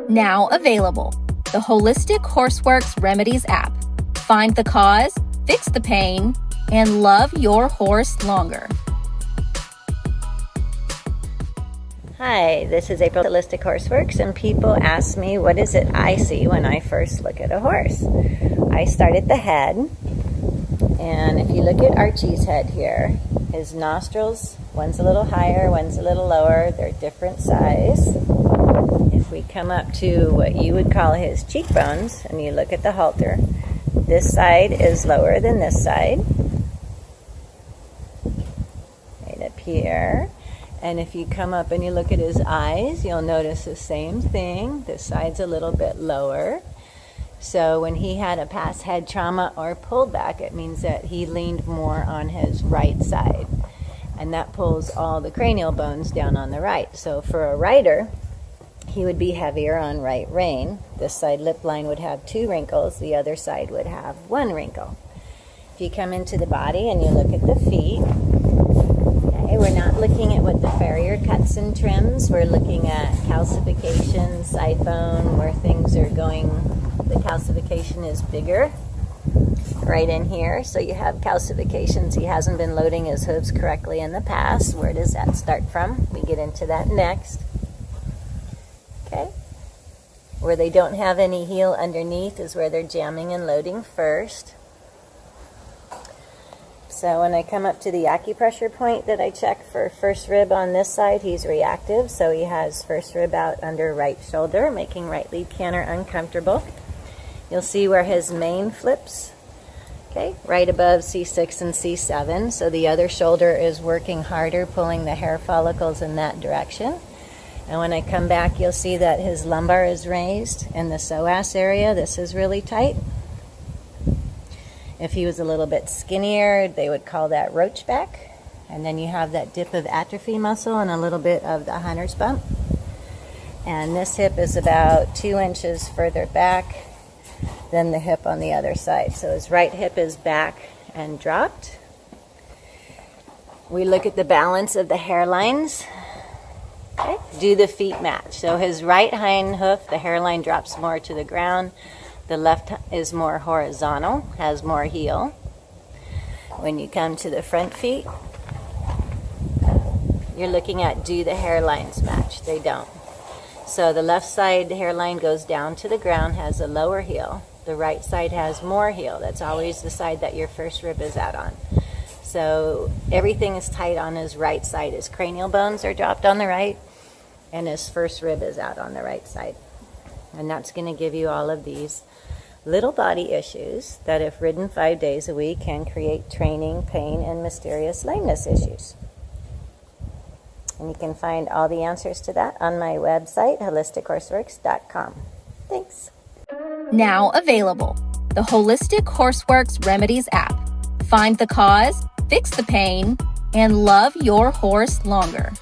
Now available, the Holistic Horseworks Remedies app. Find the cause, fix the pain, and love your horse longer. Hi, this is April Holistic Horseworks, and people ask me what is it I see when I first look at a horse. I start at the head, and if you look at Archie's head here, his nostrils, one's a little higher, one's a little lower, they're different size. If we come up to what you would call his cheekbones, and you look at the halter, this side is lower than this side, right up here. And if you come up and you look at his eyes, you'll notice the same thing. This side's a little bit lower. So when he had a past head trauma or pullback, it means that he leaned more on his right side. And that pulls all the cranial bones down on the right. So for a rider, he would be heavier on right rein. This side lip line would have 2 wrinkles. The other side would have 1 wrinkle. If you come into the body and you look at the feet, okay, we're not looking at what the farrier cuts and trims. We're looking at calcification, side bone, where things are going. The calcification is bigger right in here. So you have calcifications. He hasn't been loading his hooves correctly in the past. Where does that start from? We get into that next. Okay. Where they don't have any heel underneath is where they're jamming and loading first. So when I come up to the acupressure point that I check for first rib on this side, he's reactive. So he has first rib out under right shoulder, making right lead canter uncomfortable. You'll see where his mane flips, okay, right above C6 and C7. So the other shoulder is working harder, pulling the hair follicles in that direction. And when I come back, you'll see that his lumbar is raised in the psoas area. This is really tight. If he was a little bit skinnier, they would call that roach back. And then you have that dip of atrophy muscle and a little bit of the hunter's bump. And this hip is about 2 inches further back than the hip on the other side. So his right hip is back and dropped. We look at the balance of the hairlines. Okay. Do the feet match? So his right hind hoof, the hairline drops more to the ground. The left is more horizontal, has more heel. When you come to the front feet, you're looking at do the hairlines match? They don't. So the left side hairline goes down to the ground, has a lower heel. The right side has more heel. That's always the side that your first rib is out on. So everything is tight on his right side. His cranial bones are dropped on the right, and his first rib is out on the right side. And that's going to give you all of these little body issues that, if ridden 5 days a week, can create training, pain, and mysterious lameness issues. And you can find all the answers to that on my website, HolisticHorseWorks.com. Thanks. Now available, the Holistic Horseworks Remedies app. Find the cause, fix the pain, and love your horse longer.